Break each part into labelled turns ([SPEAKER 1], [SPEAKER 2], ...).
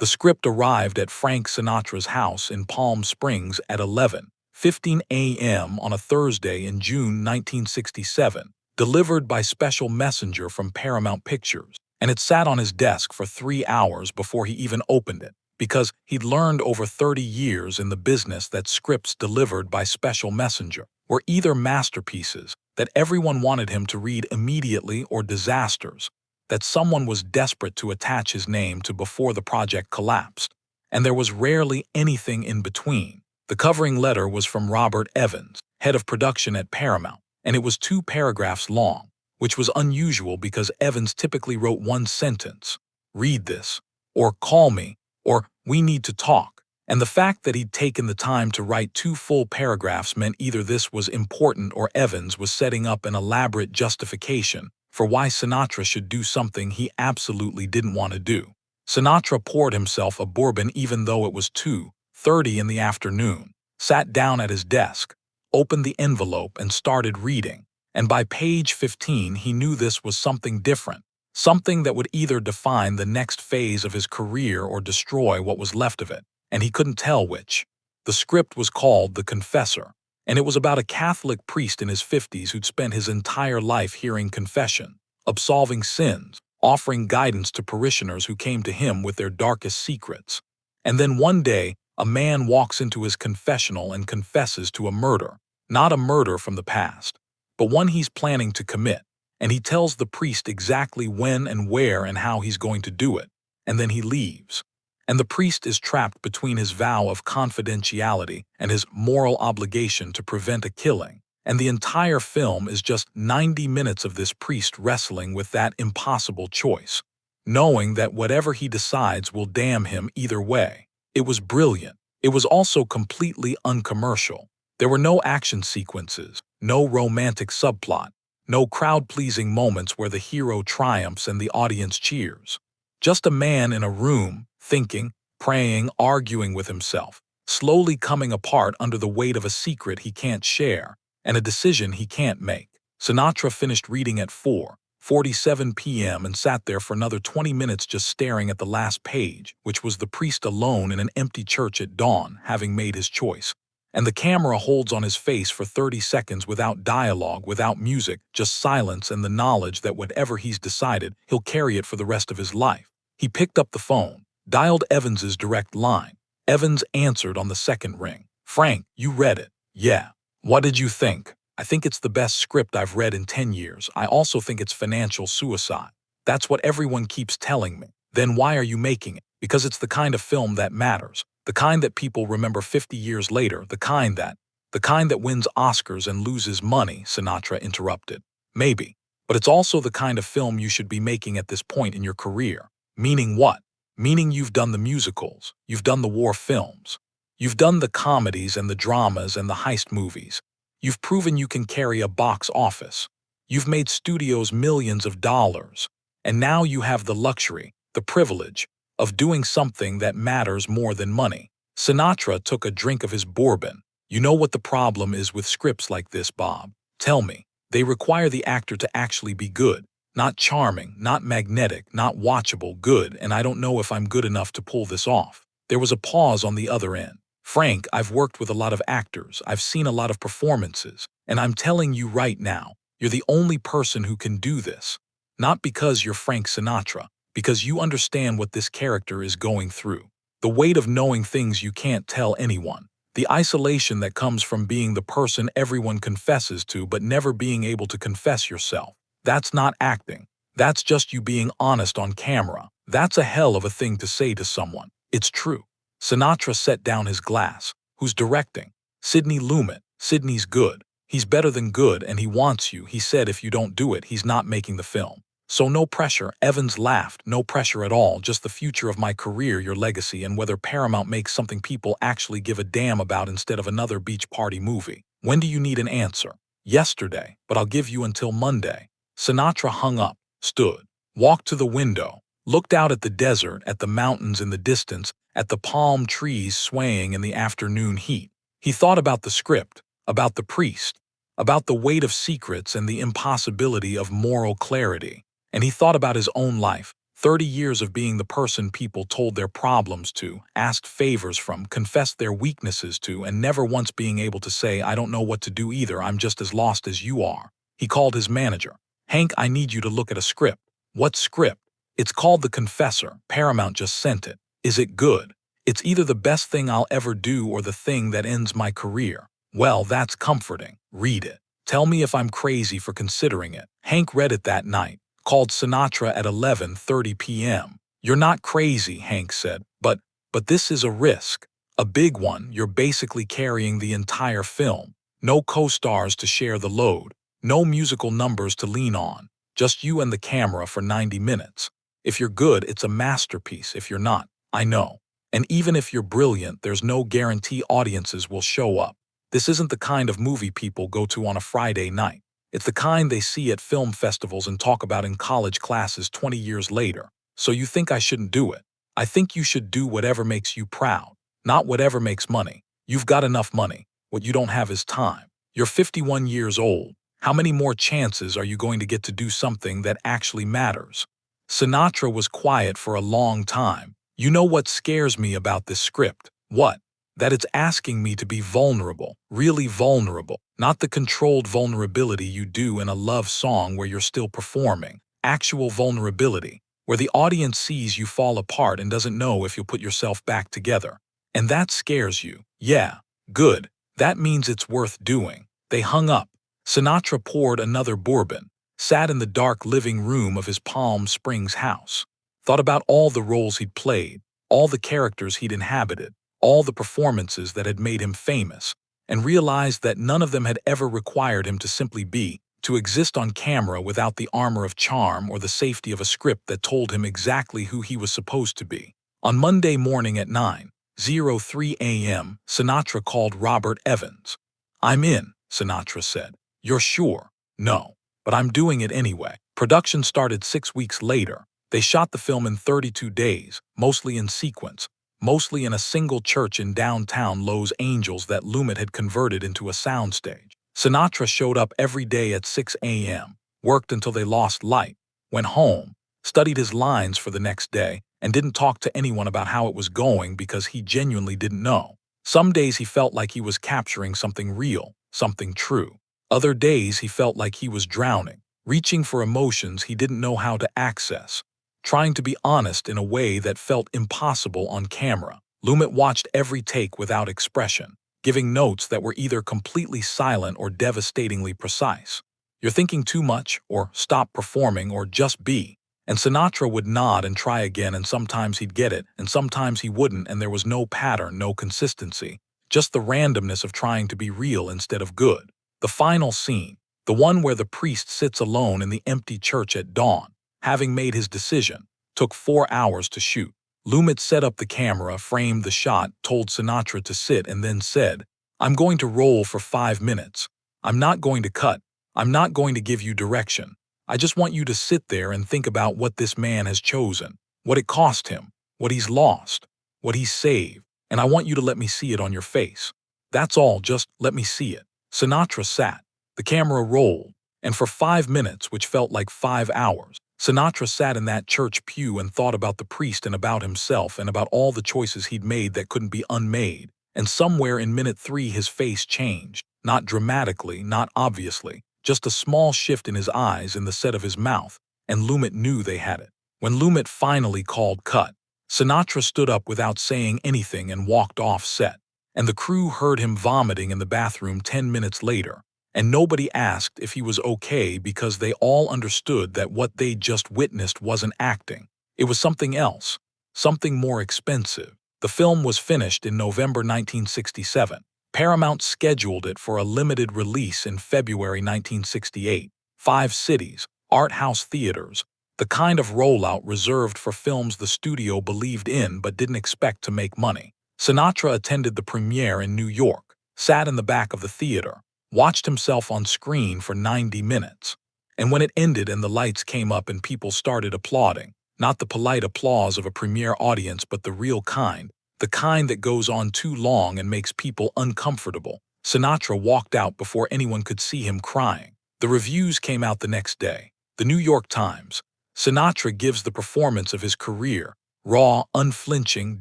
[SPEAKER 1] The script arrived at Frank Sinatra's house in Palm Springs at 11:15 a.m. on a Thursday in June 1967, delivered by special messenger from Paramount Pictures, and it sat on his desk for 3 hours before he even opened it, because he'd learned over 30 years in the business that scripts delivered by special messenger were either masterpieces that everyone wanted him to read immediately or disasters that someone was desperate to attach his name to before the project collapsed, and there was rarely anything in between. The covering letter was from Robert Evans, head of production at Paramount, and it was 2 paragraphs long, which was unusual because Evans typically wrote one sentence: "Read this," or "Call me," or "We need to talk." And the fact that he'd taken the time to write 2 full paragraphs meant either this was important or Evans was setting up an elaborate justification for why Sinatra should do something he absolutely didn't want to do. Sinatra poured himself a bourbon even though it was 2:30 in the afternoon, sat down at his desk, opened the envelope and started reading, and by page 15 he knew this was something different, something that would either define the next phase of his career or destroy what was left of it, and he couldn't tell which. The script was called The Confessor, and it was about a Catholic priest in his 50s who'd spent his entire life hearing confession, absolving sins, offering guidance to parishioners who came to him with their darkest secrets. And then one day, a man walks into his confessional and confesses to a murder, not a murder from the past, but one he's planning to commit, and he tells the priest exactly when and where and how he's going to do it, and then he leaves. And the priest is trapped between his vow of confidentiality and his moral obligation to prevent a killing, and the entire film is just 90 minutes of this priest wrestling with that impossible choice, knowing that whatever he decides will damn him either way. It was brilliant. It was also completely uncommercial. There were no action sequences, no romantic subplot, no crowd-pleasing moments where the hero triumphs and the audience cheers. Just a man in a room, thinking, praying, arguing with himself, slowly coming apart under the weight of a secret he can't share and a decision he can't make. Sinatra finished reading at 4:47 p.m. and sat there for another 20 minutes just staring at the last page, which was the priest alone in an empty church at dawn, having made his choice. And the camera holds on his face for 30 seconds without dialogue, without music, just silence and the knowledge that whatever he's decided, he'll carry it for the rest of his life. He picked up the phone, dialed Evans's direct line. Evans answered on the second ring. "Frank, you read it." "Yeah." "What did you think?" "I think it's the best script I've read in 10 years. I also think it's financial suicide." "That's what everyone keeps telling me." "Then why are you making it?" "Because it's the kind of film that matters. The kind that people remember 50 years later, the kind that wins Oscars and loses money," Sinatra interrupted. "Maybe. But it's also the kind of film you should be making at this point in your career." "Meaning what?" "Meaning you've done the musicals, you've done the war films, you've done the comedies and the dramas and the heist movies. You've proven you can carry a box office. You've made studios millions of dollars. And now you have the luxury, the privilege, of doing something that matters more than money." Sinatra took a drink of his bourbon. "You know what the problem is with scripts like this, Bob? Tell me. They require the actor to actually be good. Not charming, not magnetic, not watchable, good, and I don't know if I'm good enough to pull this off." There was a pause on the other end. "Frank, I've worked with a lot of actors, I've seen a lot of performances, and I'm telling you right now, you're the only person who can do this. Not because you're Frank Sinatra, because you understand what this character is going through. The weight of knowing things you can't tell anyone. The isolation that comes from being the person everyone confesses to but never being able to confess yourself. That's not acting. That's just you being honest on camera. That's a hell of a thing to say to someone. It's true." Sinatra set down his glass. "Who's directing?" "Sidney Lumet. Sidney's good. He's better than good and he wants you. He said if you don't do it, he's not making the film. So no pressure." Evans laughed. "No pressure at all, just the future of my career, your legacy, and whether Paramount makes something people actually give a damn about instead of another beach party movie. When do you need an answer?" "Yesterday, but I'll give you until Monday." Sinatra hung up, stood, walked to the window, looked out at the desert, at the mountains in the distance, at the palm trees swaying in the afternoon heat. He thought about the script, about the priest, about the weight of secrets and the impossibility of moral clarity. And he thought about his own life, 30 years of being the person people told their problems to, asked favors from, confessed their weaknesses to, and never once being able to say, "I don't know what to do either, I'm just as lost as you are." He called his manager. "Hank, I need you to look at a script." "What script?" "It's called The Confessor. Paramount just sent it." "Is it good?" "It's either the best thing I'll ever do or the thing that ends my career." "Well, that's comforting. Read it. Tell me if I'm crazy for considering it." Hank read it that night. Called Sinatra at 11:30 p.m. "You're not crazy," Hank said, but this is a risk. A big one. You're basically carrying the entire film. No co-stars to share the load. No musical numbers to lean on. Just you and the camera for 90 minutes. If you're good, it's a masterpiece. If you're not, I know. And even if you're brilliant, there's no guarantee audiences will show up. This isn't the kind of movie people go to on a Friday night. It's the kind they see at film festivals and talk about in college classes 20 years later. So you think I shouldn't do it? I think you should do whatever makes you proud, not whatever makes money. You've got enough money. What you don't have is time. You're 51 years old. How many more chances are you going to get to do something that actually matters? Sinatra was quiet for a long time. "You know what scares me about this script?" "What?" "That it's asking me to be vulnerable, really vulnerable. Not the controlled vulnerability you do in a love song where you're still performing. Actual vulnerability, where the audience sees you fall apart and doesn't know if you'll put yourself back together. And that scares you." "Yeah, good. That means it's worth doing." They hung up. Sinatra poured another bourbon, sat in the dark living room of his Palm Springs house, thought about all the roles he'd played, all the characters he'd inhabited, all the performances that had made him famous, and realized that none of them had ever required him to simply be, to exist on camera without the armor of charm or the safety of a script that told him exactly who he was supposed to be. On Monday morning at 9:03 a.m., Sinatra called Robert Evans. "I'm in," Sinatra said. "You're sure?" "No, but I'm doing it anyway." Production started 6 weeks later. They shot the film in 32 days, mostly in sequence, mostly in a single church in downtown Los Angeles that Lumet had converted into a soundstage. Sinatra showed up every day at 6 a.m., worked until they lost light, went home, studied his lines for the next day, and didn't talk to anyone about how it was going because he genuinely didn't know. Some days he felt like he was capturing something real, something true. Other days he felt like he was drowning, reaching for emotions he didn't know how to access, trying to be honest in a way that felt impossible on camera. Lumet watched every take without expression, giving notes that were either completely silent or devastatingly precise. "You're thinking too much," or "stop performing," or "just be." And Sinatra would nod and try again, and sometimes he'd get it, and sometimes he wouldn't, and there was no pattern, no consistency, just the randomness of trying to be real instead of good. The final scene, the one where the priest sits alone in the empty church at dawn, having made his decision, took 4 hours to shoot. Lumet set up the camera, framed the shot, told Sinatra to sit, and then said, "I'm going to roll for 5 minutes. I'm not going to cut. I'm not going to give you direction. I just want you to sit there and think about what this man has chosen, what it cost him, what he's lost, what he's saved, and I want you to let me see it on your face. That's all, just let me see it." Sinatra sat. The camera rolled, and for 5 minutes, which felt like 5 hours, Sinatra sat in that church pew and thought about the priest and about himself and about all the choices he'd made that couldn't be unmade. And somewhere in minute 3 his face changed, not dramatically, not obviously, just a small shift in his eyes and the set of his mouth, and Lumet knew they had it. When Lumet finally called cut, Sinatra stood up without saying anything and walked off set, and the crew heard him vomiting in the bathroom 10 minutes later. And nobody asked if he was okay because they all understood that what they'd just witnessed wasn't acting. It was something else, something more expensive. The film was finished in November 1967. Paramount scheduled it for a limited release in February 1968. 5 cities, art house theaters, the kind of rollout reserved for films the studio believed in but didn't expect to make money. Sinatra attended the premiere in New York, sat in the back of the theater, watched himself on screen for 90 minutes. And when it ended and the lights came up and people started applauding, not the polite applause of a premiere audience but the real kind, the kind that goes on too long and makes people uncomfortable, Sinatra walked out before anyone could see him crying. The reviews came out the next day. The New York Times. Sinatra gives the performance of his career, raw, unflinching,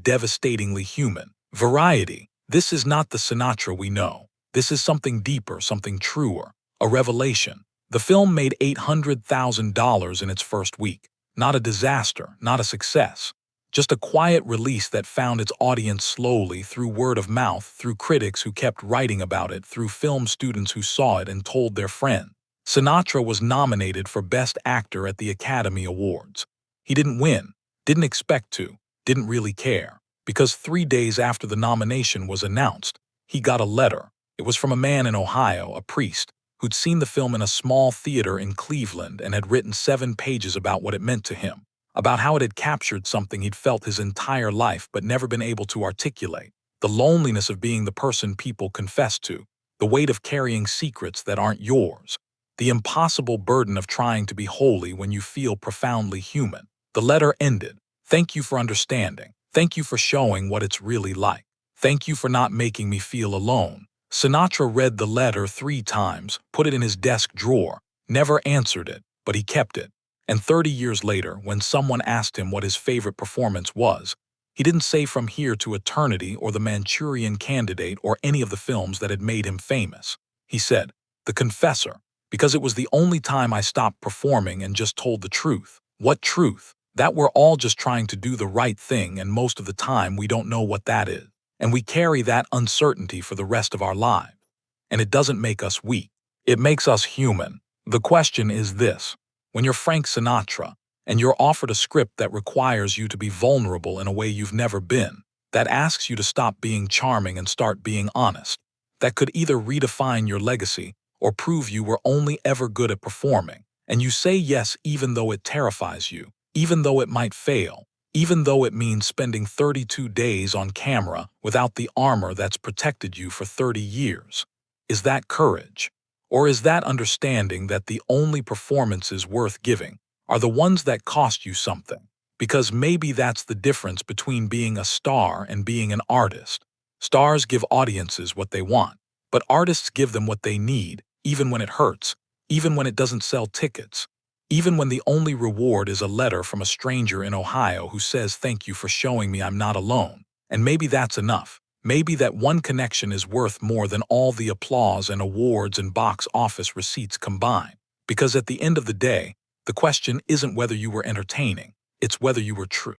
[SPEAKER 1] devastatingly human. Variety. This is not the Sinatra we know. This is something deeper, something truer, a revelation. The film made $800,000 in its first week. Not a disaster, not a success. Just a quiet release that found its audience slowly through word of mouth, through critics who kept writing about it, through film students who saw it and told their friends. Sinatra was nominated for Best Actor at the Academy Awards. He didn't win, didn't expect to, didn't really care, because 3 days after the nomination was announced, he got a letter. It was from a man in Ohio, a priest, who'd seen the film in a small theater in Cleveland and had written 7 pages about what it meant to him, about how it had captured something he'd felt his entire life but never been able to articulate, the loneliness of being the person people confess to, the weight of carrying secrets that aren't yours, the impossible burden of trying to be holy when you feel profoundly human. The letter ended. Thank you for understanding. Thank you for showing what it's really like. Thank you for not making me feel alone. Sinatra read the letter 3 times, put it in his desk drawer, never answered it, but he kept it. And 30 years later, when someone asked him what his favorite performance was, he didn't say From Here to Eternity or The Manchurian Candidate or any of the films that had made him famous. He said, The Confessor, because it was the only time I stopped performing and just told the truth. What truth? That we're all just trying to do the right thing, and most of the time we don't know what that is. And we carry that uncertainty for the rest of our lives. And it doesn't make us weak. It makes us human. The question is this. When you're Frank Sinatra, and you're offered a script that requires you to be vulnerable in a way you've never been, that asks you to stop being charming and start being honest, that could either redefine your legacy or prove you were only ever good at performing, and you say yes even though it terrifies you, even though it might fail, even though it means spending 32 days on camera without the armor that's protected you for 30 years. Is that courage? Or is that understanding that the only performances worth giving are the ones that cost you something? Because maybe that's the difference between being a star and being an artist. Stars give audiences what they want, but artists give them what they need, even when it hurts, even when it doesn't sell tickets, even when the only reward is a letter from a stranger in Ohio who says thank you for showing me I'm not alone. And maybe that's enough. Maybe that one connection is worth more than all the applause and awards and box office receipts combined. Because at the end of the day, the question isn't whether you were entertaining, it's whether you were true.